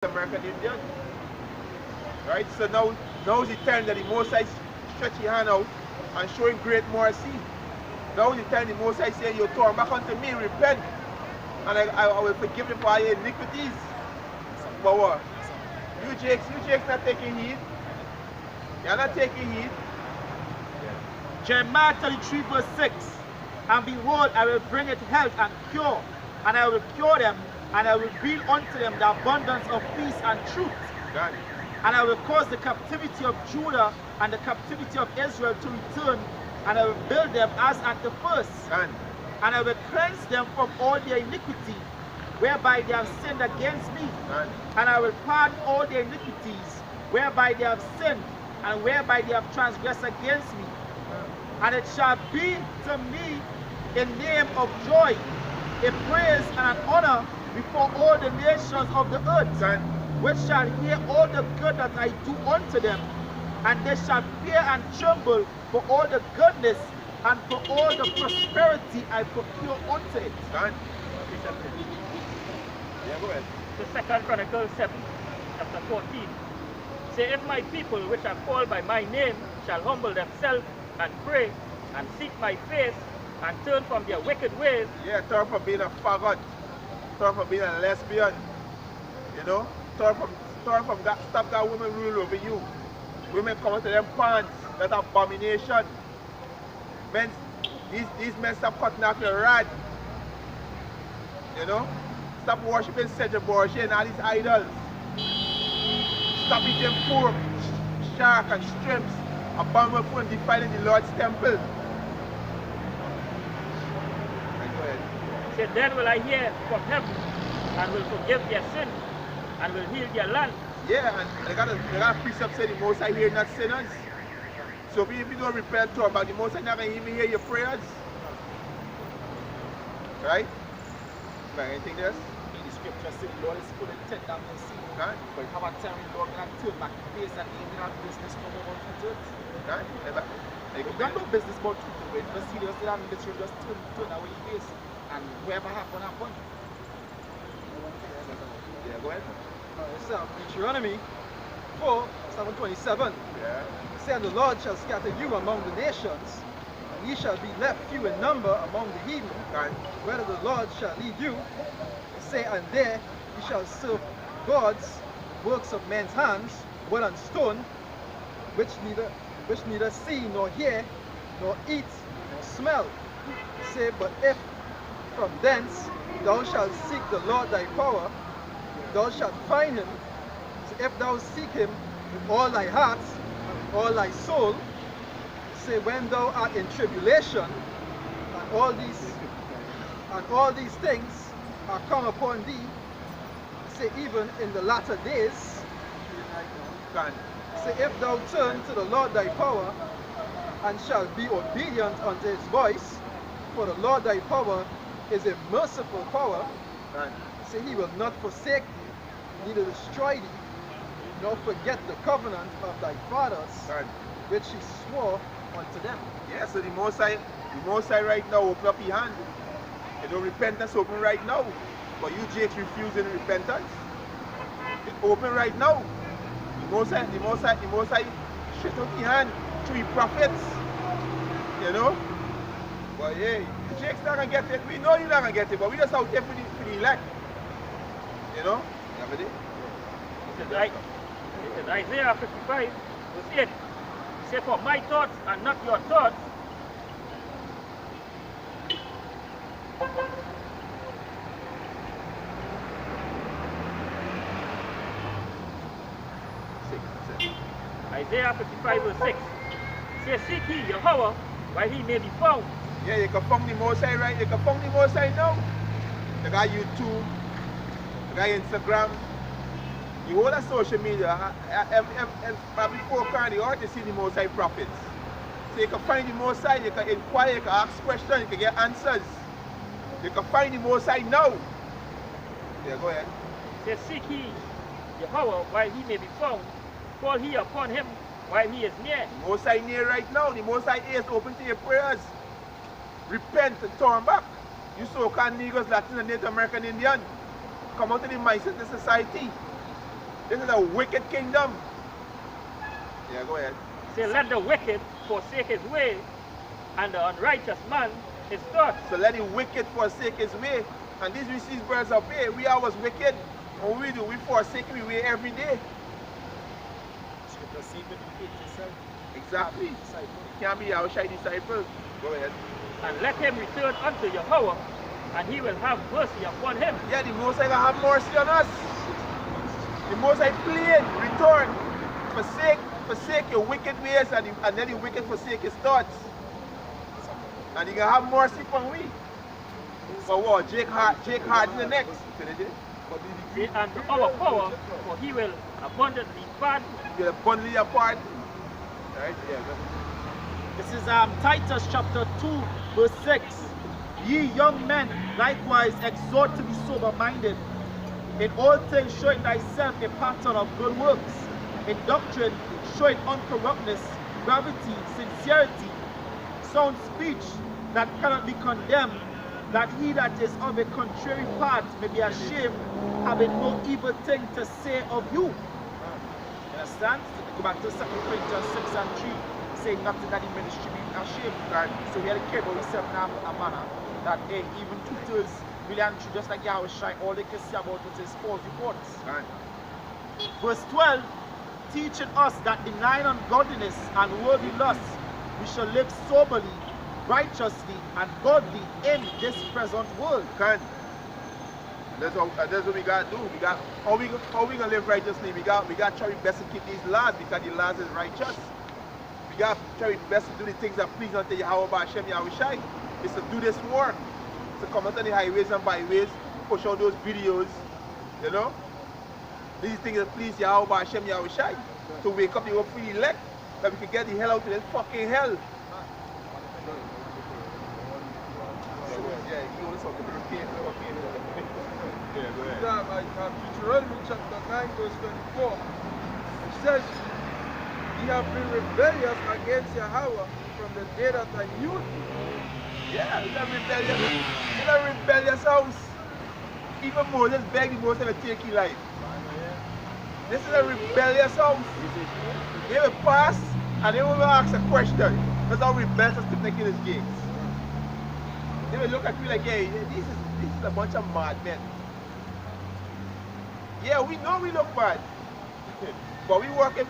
American Indian. Right? So now is the time that the Most High stretch his hand out and showing great mercy. Now is the time the Most High saying, you turn back unto me, repent, and I will forgive you for your iniquities. But what? You Jakes not taking heed. You're not taking heed. Jeremiah 33 verse 6. And behold, I will bring it health and cure, and I will cure them, and I will bring unto them the abundance of peace and truth. Got it. And I will cause the captivity of Judah and the captivity of Israel to return, and I will build them as at the first. Got it. And I will cleanse them from all their iniquity, whereby they have sinned against me. Got it. And I will pardon all their iniquities, whereby they have sinned, and whereby they have transgressed against me. And it shall be to me a name of joy, a praise and an honor before all the nations of the earth, Got it. which shall hear all the good that I do unto them, and they shall fear and tremble for all the goodness and for all the prosperity I procure unto it. Got it. Yeah, go ahead. The 2nd Chronicles 7, chapter 14. Say, if my people which are called by my name shall humble themselves and pray and seek my face and turn from their wicked ways. Yeah, turn from being a faggot, turn from being a lesbian, you know, turn from that, stop that women rule over you. Women come to them pants, that abomination. Men, these men stop cutting off your rod, you know, stop worshipping Cedric Borgia and all these idols. Stop eating pork, shark and shrimps, abominable food and defiling the Lord's temple. Say, then will I hear from heaven and will forgive their sin and will heal their land. Yeah, and they got a precept say the Most High hear not sinners. So if you don't repent to about the Most High not going to even hear your prayers. Right? Right, anything else? In the scripture says the Lord is full of tender mercy. Right? But have a time when God can turn back the face and even have business no more on to it. Right? You got no business about to do it. Just see just that literally just turn away your face. And whatever happened, happened. Yeah, go ahead. It's Deuteronomy 4, 7:27. Yeah. It said, the Lord shall scatter you among the nations, and ye shall be left few in number among the heathen. Right. Whether the Lord shall lead you, say, and there ye shall serve gods, works of men's hands, wood and stone, which neither see nor hear, nor eat, nor smell. Say, but if from thence thou shalt seek the Lord thy power, thou shalt find him. So if thou seek him with all thy heart and with all thy soul, say, when thou art in tribulation, and all these things are come upon thee, say, even in the latter days, Right. say, if thou turn to the Lord thy power, and shalt be obedient unto his voice, for the Lord thy power is a merciful power, Right. say, he will not forsake thee, neither destroy thee, nor forget the covenant of thy fathers, Right. which he swore unto them. Yeah, so the Most High right now open up your hand. You know, repentance open right now. But you Jakes refusing repentance. It's open right now. The Most High shut up your hand through your prophets. You know? But yeah, the Jakes not gonna get it. We know you're not gonna get it, but we just out there for the elect. You know? Yeah, buddy? It is Isaiah 55, verse 8. It says, for my thoughts are not your thoughts. Isaiah 55 verse 6. Say, seek ye Yahweh while he may be found. Yeah, you can find the Most High right. You can find the Most High now. You got YouTube, you got Instagram, you all the social media. Before kind of hard to see the Most High prophets. So you can find the Most High, you can inquire, you can ask questions, you can get answers. You can find the Most High now. Yeah, go ahead. Say, seek ye Yahweh while he may be found. Call he upon him while he is near. The Most High near right now. The Most High ears open to your prayers. Repent and turn back. You so-called Negroes, Latin and Native American Indian. Come out of the mindset of society. This is a wicked kingdom. Yeah, go ahead. Say, let the wicked forsake his way, and the unrighteous man his thoughts. So let the wicked forsake his way. And these we see birds of prey. We always wicked. What we do, we forsake his way every day. Exactly. You can't be our shy disciple. Go ahead. And let him return unto Yahweh, and he will have mercy upon him. Yeah, the Most High gonna have mercy on us. The Most High plead, return, forsake your wicked ways, and then the wicked forsake his thoughts. And he gonna have mercy upon we. For what? Jake Hard in the next. Say, and to our power, for he will abundantly pardon. He will abundantly pardon. Right? Yeah. This is Titus chapter 2, verse 6. Ye young men, likewise exhort to be sober-minded, in all things showing thyself a pattern of good works, in doctrine showing uncorruptness, gravity, sincerity, sound speech that cannot be condemned, that he that is of a contrary part may be ashamed, having no evil thing to say of you. You understand? Go back to 2 Corinthians 6 and 3, saying nothing that in ministry be ashamed. Right? So we have to care about ourselves in a manner that even tutors really and true, just like Yahweh Shai, all they can say about it is false reports. Right. Verse 12, teaching us that denying ungodliness and worldly lusts, we shall live soberly, righteously, and godly in this present world. Can. That's what we gotta do. How we gonna live righteously? We gotta try our best to keep these laws, because the laws is righteous. We gotta try our best to do the things that please unto Yahweh B'Ashem Yahweh Shai. Is to do this work. To come out on the highways and byways, push out those videos, you know? These things that please Yahweh B'Ashem Yahweh Shai. To wake up the hope for the elect, that we can get the hell out of this fucking hell. Yeah, you want to talk about the yeah, go ahead. Deuteronomy chapter 9 verse 24. It says, ye have been rebellious against Yahweh from the day that I knew you. Yeah, it's a rebellious house. Even Moses begged the Most High to take his life. This is a rebellious house. They will pass and they will ask a question. That's how rebellious is making his gates. They will look at you like, hey, this is a bunch of madmen. Yeah, we know we look bad. But we working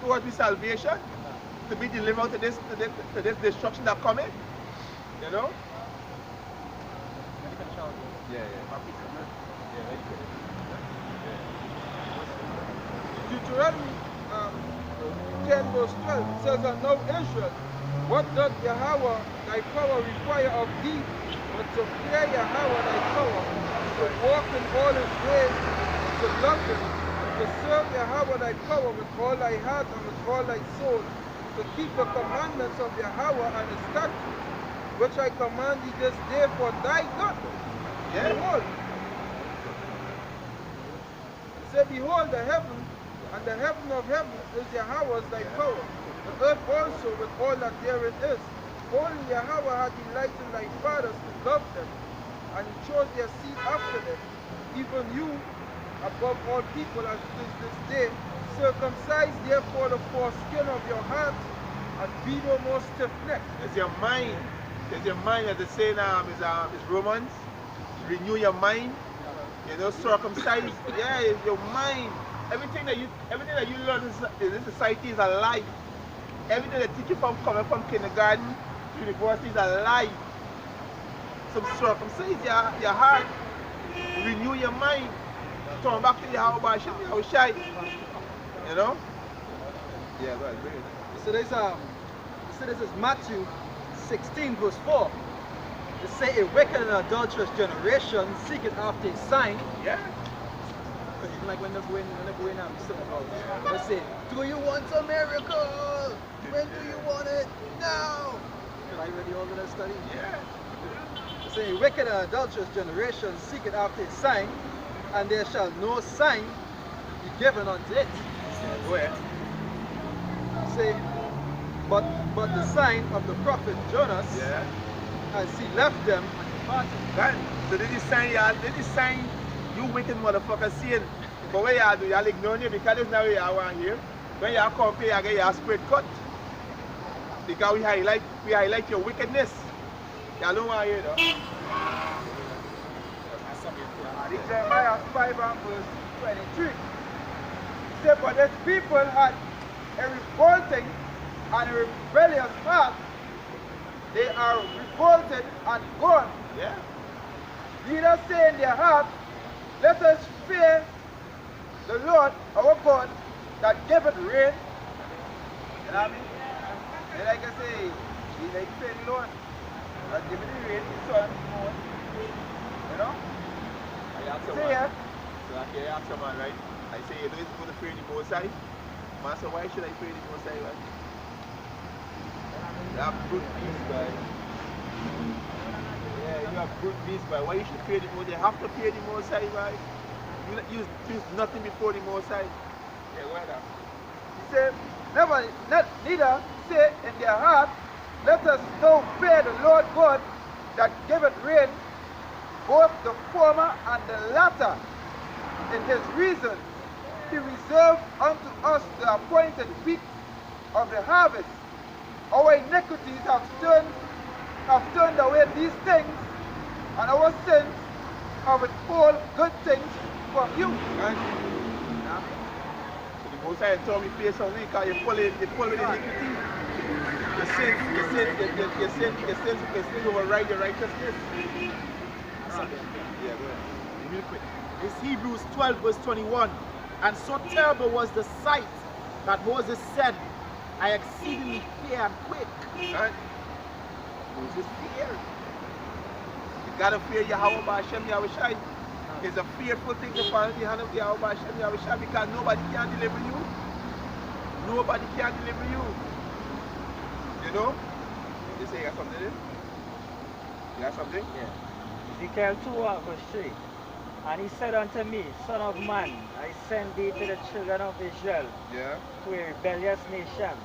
towards the salvation, to be delivered to this destruction that coming. You know? Deuteronomy 10 verse 12 says, and now Israel, what doth Yahweh thy power require of thee, but to fear Yahweh thy power, to walk in all his ways, and to love him, and to serve Yahweh thy power with all thy heart and with all thy soul, to keep the commandments of Yahweh and his statutes, which I command thee this day for thy good. Yeah. Behold. Say, behold the heaven, and the heaven of heaven is Yahweh's thy power. The earth also with all that therein is. Only Yahweh had delighted thy fathers to love them, and he chose their seed after them. Even you, above all people as it is this day, circumcise therefore the foreskin of your heart, and be no more stiff-necked. It's your mind. It's your mind, as they say now, is Romans. Renew your mind. You know, circumcise. Yeah, it's your mind. Everything that you learn in this society is a lie. Everything they teach you from coming from kindergarten to university is a lie. So circumcise your heart. Renew your mind. Turn back to Yahweh B'Ashem Yahweh Shai. You know? Yeah, go ahead, bring it. So this is Matthew 16 verse 4. They say a wicked and adulterous generation seeketh after a sign. Yeah. Because even like when they're going about, they say, do you want a miracle? When do you want it? Now. Are you ready all of that study? Yeah. They say a wicked and adulterous generation seeketh after a sign, and there shall no sign be given unto it. Where? Say, but the sign of the prophet Jonas, Yeah. as he left them and departed. Right. So did he sign you wicked motherfucker saying, But what y'all do, y'all ignore me because that's not what y'all want here. When y'all come here, y'all get your spread cut. Because we highlight your wickedness. Y'all don't want to hear though. In Jeremiah 5 and verse 23. Say, but these people had a revolting and a rebellious heart. They are revolted and gone. Yeah. Neither say in their heart, let us fear the Lord our God that giveth rain. You know what I mean? And like I say, he like fear the Lord that giveth the rain, the sun, the moon. You know? I ask a See man, ya. so I ask a man, right? I say, you know, it's going to fear the Most High. Master, why should I fear the Most High, right? You have brute beast, boy. Yeah, you have brute beast, boy. Why you should fear the Most High? You have to fear the Most High, right? You use nothing before the Most High. Yeah, go ahead. He said, neither say in their heart, let us now fear the Lord God that giveth rain, both the former and the latter. In his reason, he reserved unto us the appointed week of the harvest. Our iniquities have turned away these things, and our sins have withheld good things from you. Right? So the Most High told me face on me because you follow with iniquity. Your sins override your righteousness. Yeah, go ahead. Real quick. It's Hebrews 12 verse 21. And so terrible was the sight that Moses said, I exceedingly fear and quake. Right? Moses fear. You gotta fear Yahweh Ba'Shem Yahushai. It's a fearful thing to fall in the hand of Yahweh Ba'Shem Yahushai because nobody can deliver you. Nobody can deliver you. You know? You say you got something in? You got something? Yeah. Ezekiel 2 verse 3. And he said unto me, Son of man, I send thee to the children of Israel, Yeah. to a rebellious nation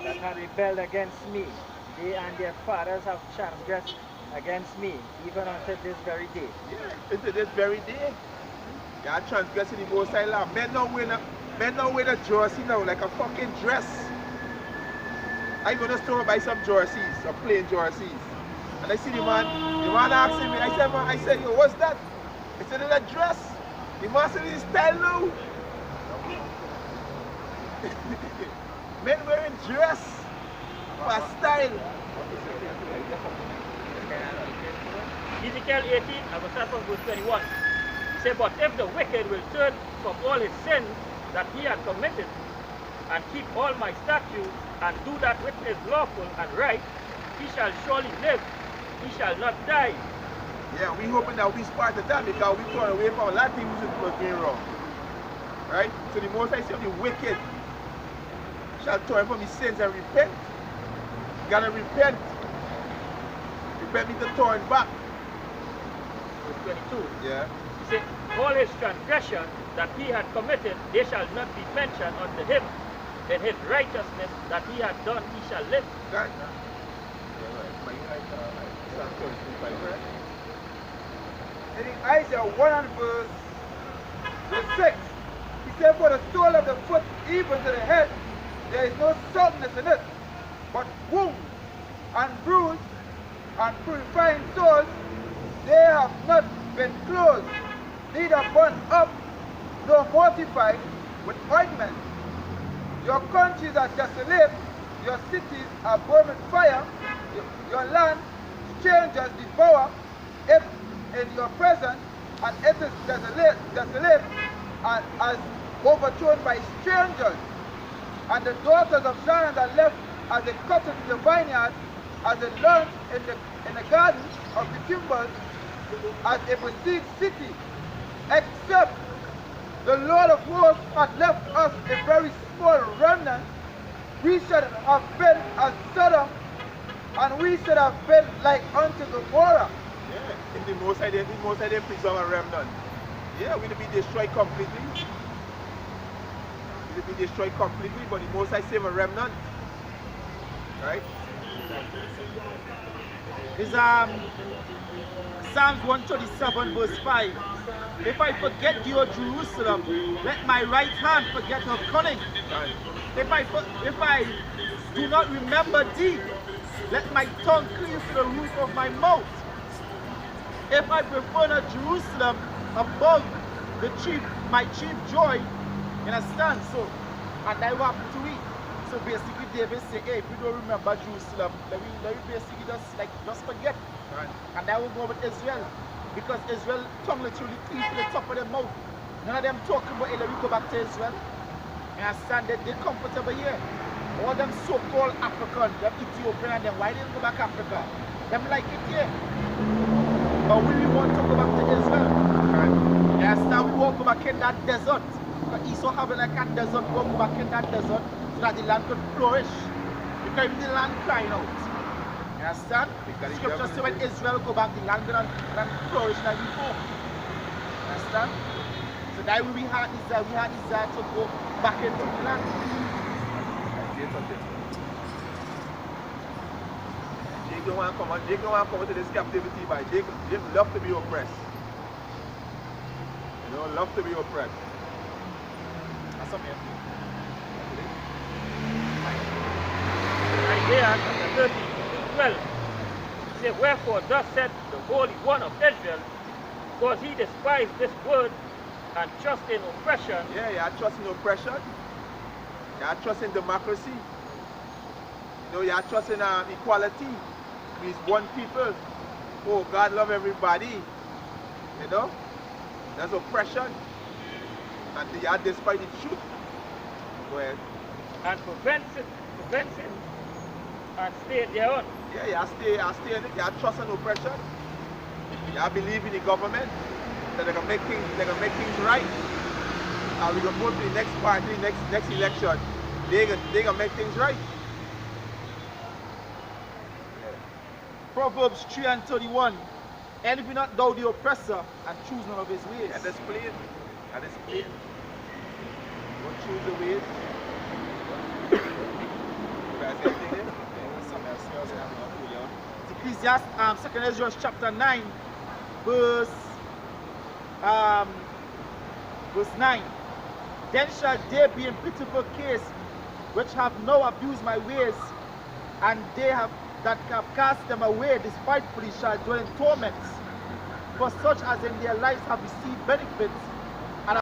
that have rebelled against me. They and their fathers have transgressed against me, even unto this very day. Yeah, into this very day. You are transgressing the Most High law. Men don't wear the jersey now like a fucking dress. I go to the store and buy some jerseys, some plain jerseys. And I see the man asking me, I said, yo, what's that? I said, it's a dress. The man said, it's style now. Men wearing dress for style. Ezekiel 18, I will start from verse 21. He said, but if the wicked will turn from all his sins that he had committed, and keep all my statutes, and do that which is lawful and right, he shall surely live, he shall not die. Yeah, we hoping that we part of that because we turn away from a lot of things we was doing wrong. Right? So the Most High said the wicked shall turn from his sins and repent. You gotta repent. Repent means to turn back. Verse 22. Yeah. He said, all his transgression that he had committed, they shall not be mentioned unto him. In his righteousness that he had done, he shall live. Right? Yeah, right. But you like Psalm 33, right? In Isaiah 1 and verse 6, he said, for the sole of the foot even to the head, there is no soundness in it, but wounds and bruised and purifying souls, they have not been closed, neither burnt up, nor mortified with ointment. Your countries are desolate, your cities are burned with fire, your land strangers devour it in your presence, and it is desolate and as overthrown by strangers. And the daughters of Zion are left as a cotton in the vineyard, as a lawn in the garden of the timbers, as a besieged city, except the Lord of hosts had left us a very small remnant. We should have been as Sodom, and we should have been like unto Gomorrah. Yeah. If the Most High didn't preserve a remnant. Yeah, we'll be destroyed completely. We'll be destroyed completely, but the Most High save a remnant. Right? Is Psalms 137 verse 5. If I forget you, O Jerusalem, let my right hand forget her cunning. If I do not remember thee, let my tongue cleave to the roof of my mouth. If I prefer not Jerusalem above my chief joy, you understand? So, and I will have to eat. So basically David say, hey, if we don't remember Jerusalem, let me basically just forget. Right. And I will go with Israel. Because Israel tongue literally cleave to the top of their mouth. None of them talking about, hey, let me go back to Israel. You understand that they're comfortable here. All them so-called African, them Ethiopian and them, why didn't go back Africa? Them like it here. But we want to go back to Israel. Right. You understand? We won't go back in that desert. Because Esau having like a desert, we won't go back in that desert so that the land could flourish. Because even the land crying out. You understand? Because Scripture say when Israel go back, the land gonna flourish like before. You understand? So that way we had desire to go back into the land. Jake don't want to come into this captivity, but Jake love to be oppressed. You know, love to be oppressed. That's something. Isaiah chapter 30, verse 12. Say, wherefore thus said the Holy One of Israel, because he despised this word and trust in oppression. Yeah, you are trusting oppression. You are trusting democracy. You know, you are trusting equality. Means one people. Oh, God love everybody. You know, that's oppression. And you are despite the truth. Go ahead. And prevents it, and stay thereon. Yeah, you are trusting oppression. You believe in the government that they can make things right. And we can go to the next party, next election. They can make things right. Proverbs 3 and 31. Envy not thou the oppressor, and choose none of his ways. And that's plain. And it's plain. Don't choose the ways. You guys see anything there? Ecclesiastes, 2 Ezra chapter 9, verse 9. Then shall they be in pitiful case which have now abused my ways, and they that have cast them away despitefully shall dwell in torments. For such as in their lives have received benefits,